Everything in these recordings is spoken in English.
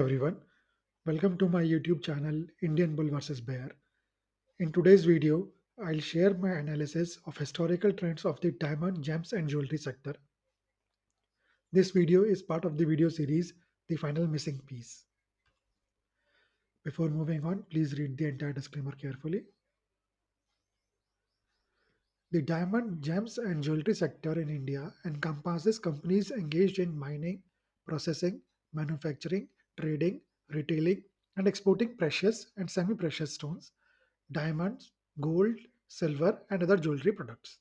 Everyone, welcome to my YouTube channel Indian Bull vs Bear. In today's video, I'll share my analysis of historical trends of the diamond, gems and jewelry sector. This video is part of the video series The Final Missing Piece. Before moving on, please read the entire disclaimer carefully. The diamond, gems and jewelry sector in India encompasses companies engaged in mining, processing, manufacturing, trading, retailing and exporting precious and semi-precious stones, diamonds, gold, silver, and other jewelry products.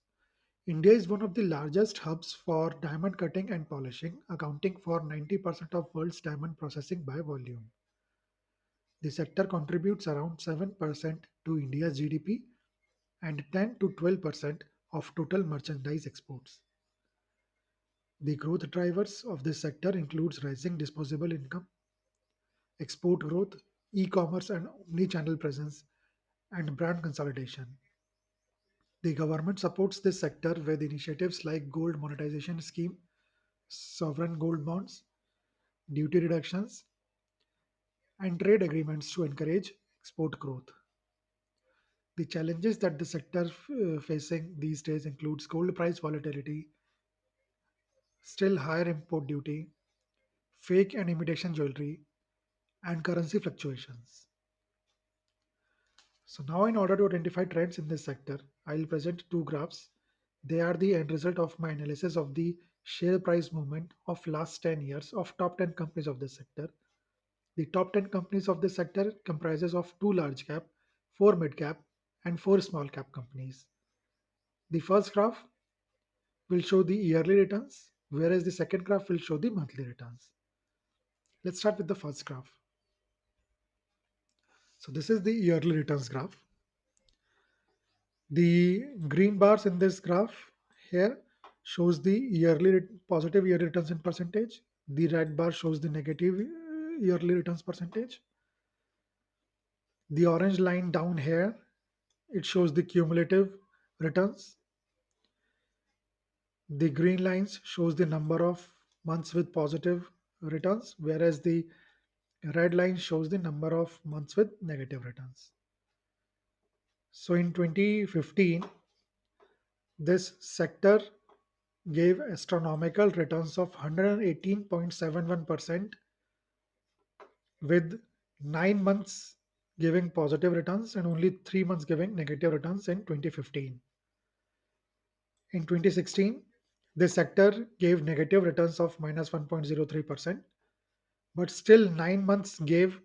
India is one of the largest hubs for diamond cutting and polishing, accounting for 90% of world's diamond processing by volume. The sector contributes around 7% to India's GDP and 10 to 12% of total merchandise exports. The growth drivers of this sector includes rising disposable income, export growth, e-commerce and omni-channel presence, and brand consolidation. The government supports this sector with initiatives like gold monetization scheme, sovereign gold bonds, duty reductions, and trade agreements to encourage export growth. The challenges that the sector facing these days includes gold price volatility, still higher import duty, fake and imitation jewelry, and currency fluctuations. So now in order to identify trends in this sector, I will present two graphs. They are the end result of my analysis of the share price movement of last 10 years of top 10 companies of this sector. The top 10 companies of this sector comprises of 2 large cap, 4 mid cap and 4 small cap companies. The first graph will show the yearly returns, whereas the second graph will show the monthly returns. Let's start with the first graph. So this is the yearly returns graph. The green bars in this graph here shows the positive yearly returns in percentage. The red bar shows the negative yearly returns percentage. The orange line down here, it shows the cumulative returns. The green lines shows the number of months with positive returns, whereas the red line shows the number of months with negative returns. So in 2015, this sector gave astronomical returns of 118.71%, with 9 months giving positive returns and only 3 months giving negative returns in 2015. In 2016, this sector gave negative returns of minus 1.03%, but still 9 months gave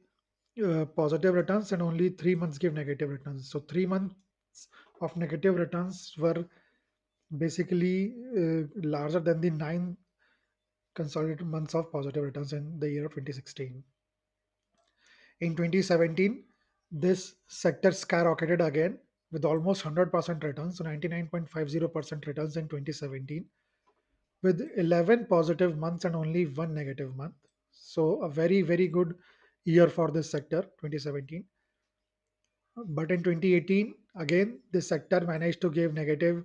positive returns and only 3 months gave negative returns. So 3 months of negative returns were basically larger than the 9 consolidated months of positive returns in the year of 2016. In 2017, this sector skyrocketed again with almost 100% returns, so 99.50% returns in 2017, with 11 positive months and only one negative month. So, a very, very good year for this sector, 2017. But in 2018, again, this sector managed to give negative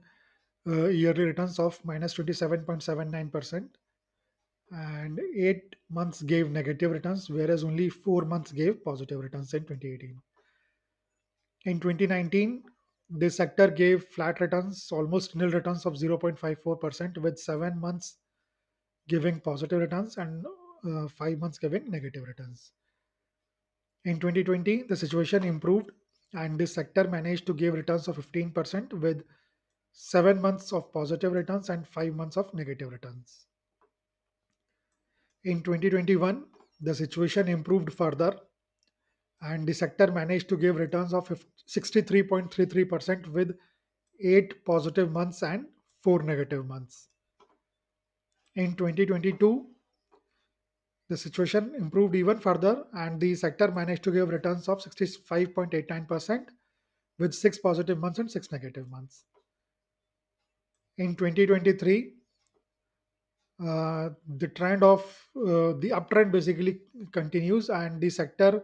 yearly returns of minus 27.79%, and 8 months gave negative returns, whereas only 4 months gave positive returns in 2018. In 2019, this sector gave flat returns, almost nil returns of 0.54%, with 7 months giving positive returns and 5 months giving negative returns. In 2020, the situation improved and this sector managed to give returns of 15% with 7 months of positive returns and 5 months of negative returns. In 2021, the situation improved further and the sector managed to give returns of 63.33% with 8 positive months and 4 negative months. In 2022, the situation improved even further and the sector managed to give returns of 65.89% with 6 positive months and 6 negative months. In 2023, the trend of the uptrend basically continues and the sector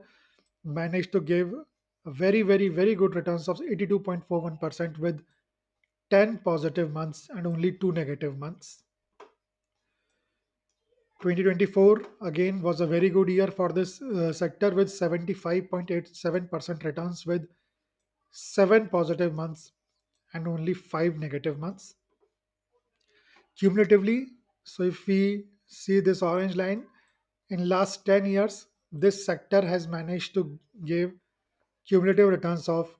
managed to give a very, very, very good returns of 82.41% with 10 positive months and only 2 negative months. 2024 again was a very good year for this sector with 75.87% returns with 7 positive months and only 5 negative months. Cumulatively, so if we see this orange line, in last 10 years, this sector has managed to give cumulative returns of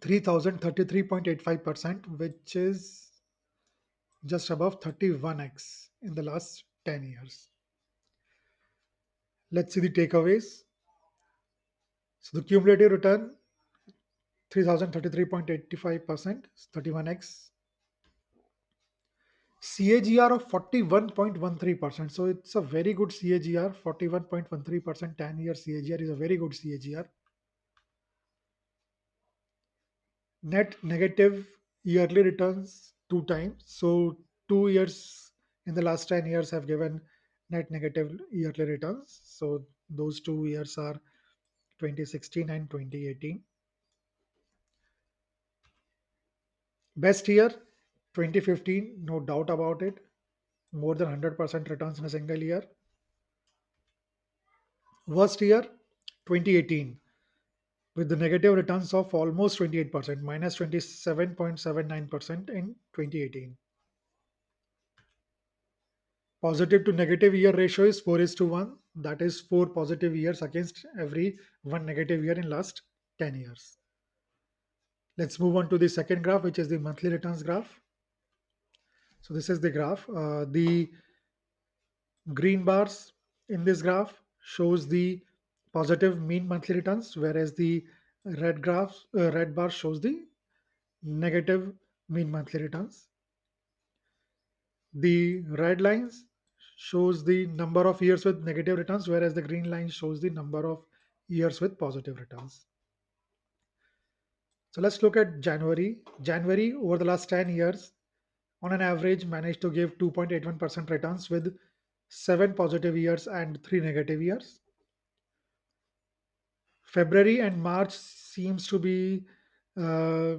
3033.85%, which is just above 31x in the last 10 years. Let's see the takeaways. So the cumulative return 3033.85%, 31x. CAGR of 41.13%. So it's a very good CAGR. 41.13% 10-year CAGR is a very good CAGR. Net negative yearly returns two times. So 2 years in the last 10 years have given net negative yearly returns. So those 2 years are 2016 and 2018. Best year 2015, no doubt about it. More than 100% returns in a single year. Worst year 2018 with the negative returns of almost 28%, minus 27.79% in 2018. Positive to negative year ratio is 4 is to 1. That is 4 positive years against every 1 negative year in last 10 years. Let's move on to the second graph, which is the monthly returns graph. So this is the graph. The green bars in this graph shows the positive mean monthly returns, whereas the red bar shows the negative mean monthly returns. The red lines shows the number of years with negative returns, whereas the green line shows the number of years with positive returns. So let's look at January. January over the last 10 years, on an average, managed to give 2.81% returns with 7 positive years and 3 negative years. February and March seems to be uh,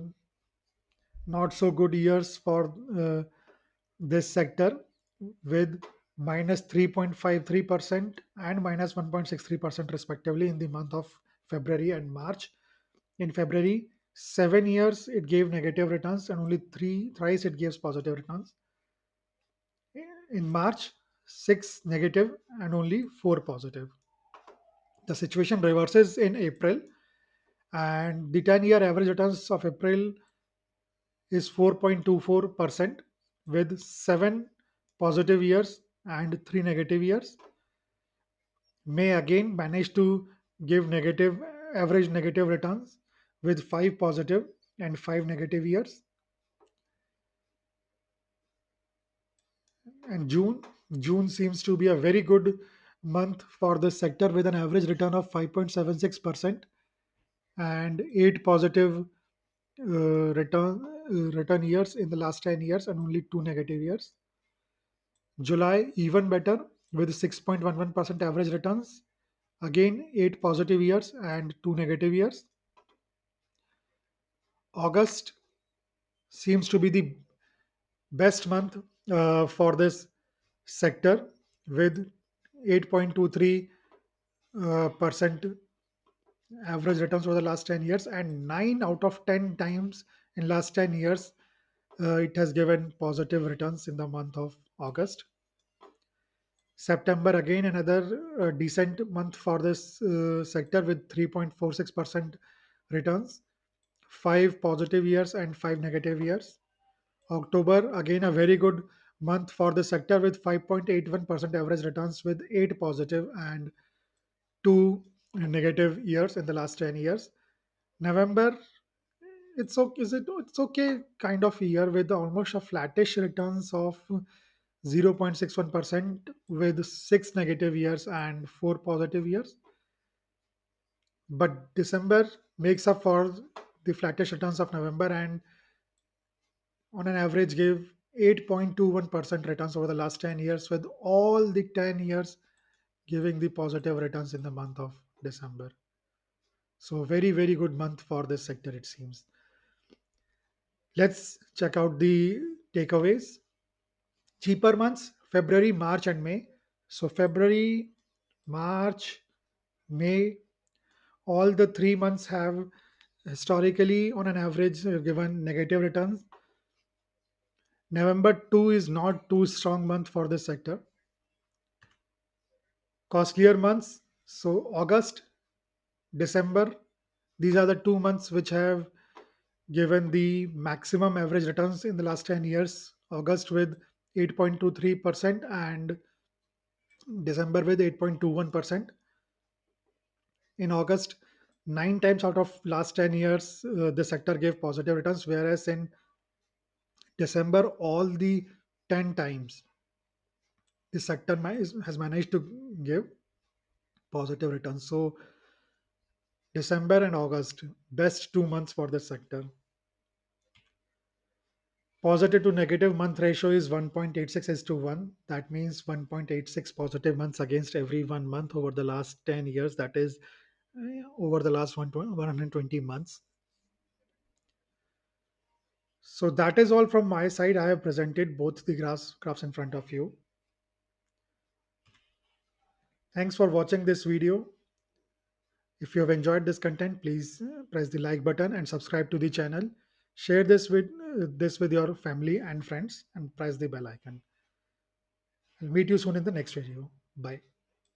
not so good years for this sector with minus 3.53% and minus 1.63% respectively in the month of February and March. In February, 7 years it gave negative returns and only thrice it gives positive returns. In March, six negative and only four positive. The situation reverses in April, and the 10-year average returns of April is 4.24% with 7 positive years and 3 negative years. May again manage to give negative average negative returns with 5 positive and 5 negative years. And June seems to be a very good month for the sector with an average return of 5.76% and 8 positive return years in the last 10 years and only 2 negative years. July even better with 6.11% average returns. Again, 8 positive years and 2 negative years. August seems to be the best month for this sector with 8.23 percent average returns over the last 10 years, and 9 out of 10 times in last 10 years it has given positive returns in the month of August. September again another decent month for this sector with 3.46% returns, 5 positive years and 5 negative years. October again a very good month for the sector with 5.81% average returns with 8 positive and 2 negative years in the last 10 years. November, it's okay kind of year with almost a flattish returns of 0.61% with 6 negative years and 4 positive years. But December makes up for the flattish returns of November and on an average gave 8.21% returns over the last 10 years, with all the 10 years giving the positive returns in the month of December. So very, very good month for this sector, it seems. Let's check out the takeaways. Cheaper months, February, March, and May. So February, March, May, all the 3 months have historically on an average given negative returns. November 2 is not too strong month for this sector. Costlier months, so August, December, these are the 2 months which have given the maximum average returns in the last 10 years. August with 8.23% and December with 8.21%. In August, 9 times out of last 10 years, the sector gave positive returns, whereas in December, all the 10 times the sector has managed to give positive returns. So, December and August, best 2 months for the sector. Positive to negative month ratio is 1.86 is to 1. That means 1.86 positive months against every 1 month over the last 10 years. That is over the last 120 months. So that is all from my side. I have presented both the graphs in front of you. Thanks for watching this video. If you have enjoyed this content, please press the like button and subscribe to the channel. Share this with your family and friends and press the bell icon. I'll meet you soon in the next video. Bye.